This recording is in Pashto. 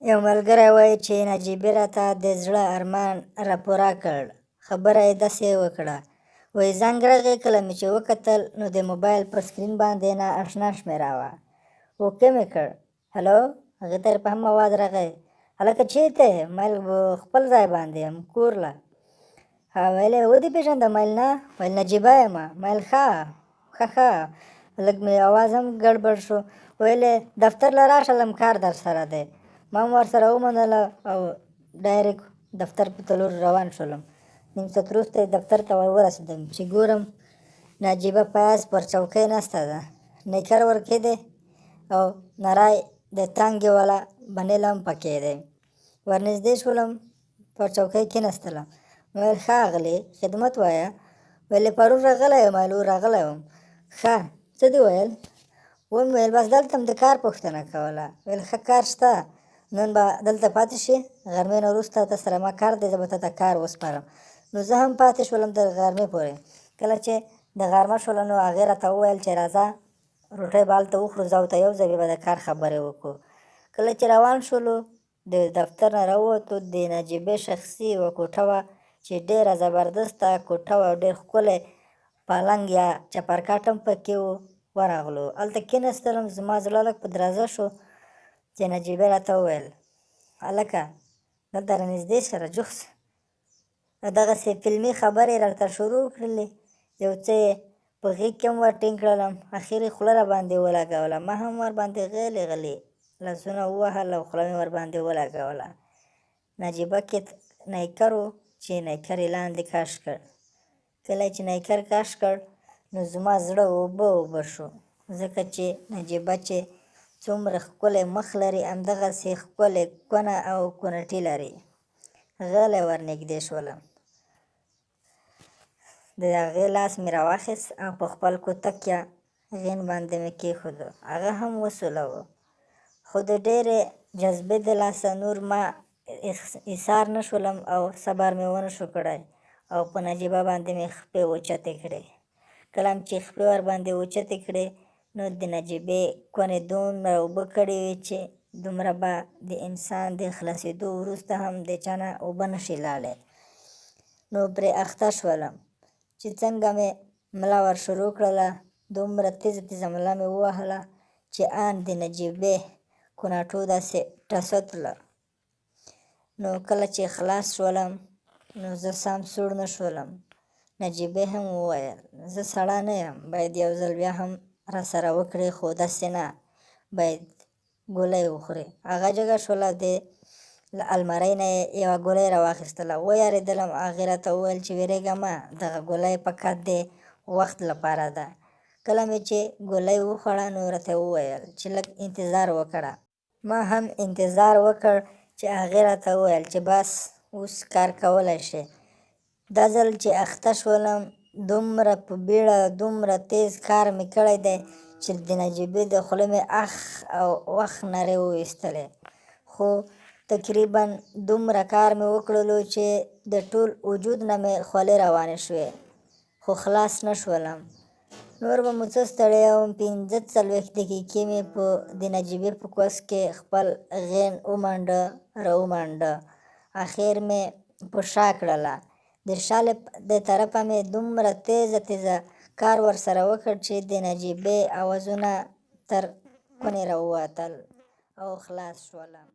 یو ملګری وایي چې نجیبې راته د زړه ارمان راپوره کړ. خبره یې داسې وکړه. وایي زنګ راغی، کله مې چې وکتل نو د موبایل په سکرین باندې نا اشنا شمېره وه. اوکې مې کړ. هلو، هغې ته په هم آواز راغی. هلکه چېرته یې؟ مایل خپل ځای باندې یم، کور له. ویل یې ودې پېژانده؟ مایل نه. ویل نجیبه یمه. مایل ښه. لږ مې آواز هم ګډوډ شو. ویل یې دفتر له راشه، لږ کار در سره دی. ما هم ورسره ومنله او ډایرکټ دفتر په لور روان شولم. نیم ساعت وروسته دفتر ته ورسېدم چې ګورم نجیبه پاس پر چوکۍ ناسته ده. نیکر ورکې دی او نری د تانګې والا بنیل هم پکې دی. ورنږدې شولم، پر چوکۍ کېناستلم. ویل ښاغلې، خدمت وایه. ویل پرون راغلی یم. ویل راغلی وم. ښه، څه دې ویل؟ ومې ویل بس دلته م د کار پوښتنه کوله. ویل ښه کار شته، نن به دلته پاتې شې؟ غرمې نه وروسته تا سره ما کار دی، زه به تا ته کار وسپارم. نو زه هم پاتې شولم تر غرمې پورې. کله چې د غرمه شوله نو هغې راته وویل چې راځه روټۍ به هلته وخورو، زه او ته یو ځای بیا به د کار خبرې وکړو. کله چې روان شولو د دفتر نه راووتو، د نجیبې شخصي یوه کوټه وه چې ډېره زبردسته کوټه وه او ډېر ښکلی پالنګ یا چپرکټ هم پکې و. ورغلو، هلته کېناستلم. زما زړه لږ په درزه شو چې نجیبې راته وویل هلکه دلته رانږدې شه، راجوخ شه. دغسې فلمي خبرې راته شروع کړلې. یو څه یې په غېږ کې هم ور ټینګ کړلم. اخر یې خوله راباندې ولګوله. ما هم ورباندې غلې لاسونه ووهل او خوله مې ورباندې ولګوله. نجیبه کې نیکر و چې نیکر یې لاندې کش کړ. کله چې نیکر کش کړ نو زما زړه اوبه شو، ځکه چې نجیبه چې څومره ښکلی مخ لري همدغسې ښکلې کونه او کونټي لري. غلی ورنږدې شولم. د هغې لاس مې راواخیست او په خپل کوتک یا غین باندې مې کېښودو. هغه هم وسولوه، خو د ډېرې جذبې د لاسه نور ما ایسار نه شولم او صبر مې ونه شو کړی او په نجیبه باندې مې خپې اوچتې کړې. کله چې خپې ورباندې اوچتې کړې نو د نجیبې کونې دومره اوبه کړې وې چې دومره به د انسان د خلاصېدو وروسته هم د چا نه اوبه نشي لاړې. نو پرې اخته شولم چې څنګه مې ملا ور شروع کړله. دومره تیزه ملا مې ووهله چې ان د نجیبې کوناټو داسې ټسه تله. نو کله چې خلاص شولم نو زه سم سوړ نه شولم. نجیبې هم وویل زه سړه نه یم، باید یو ځل بیا هم راسره وکړې، خو داسې نه، باید ګولۍ وخورې. هغه جګه شوله، د له المارۍ نه یې یوه ګولۍ راواخیستله. ویارېدلم. هغې راته وویل چې وېرېږه مه، دغه ګولۍ فقط د وخت لپاره ده. کله مې چې ګولۍ وخوړه نو راته وویل چې لږ انتظار وکړه. ما هم انتظار وکړ چې هغې راته وویل چې بس اوس کار کولی شې. دا ځل چې اخته شولم دومره په بیړه دومره تیز کار مې کړی دی چې د نجیبې د خولې مې اخ او وخ نرۍ وویستلې. خو تقریبا دومره کار مې وکړلو چې د ټول وجود نه مې خولې روانې شوې، خو خلاص نه شولم. نور به مو څه ستړی وم. ۴۵ دقیقې مې په د نجیبې په کوس کې خپل غین راومانډه. اخر مې په شا کړله. د شا د طرفه مې دومره تیزه کار ورسره وکړ چې د نجیبې اوازونه تر کونې راووتل او خلاص شولم.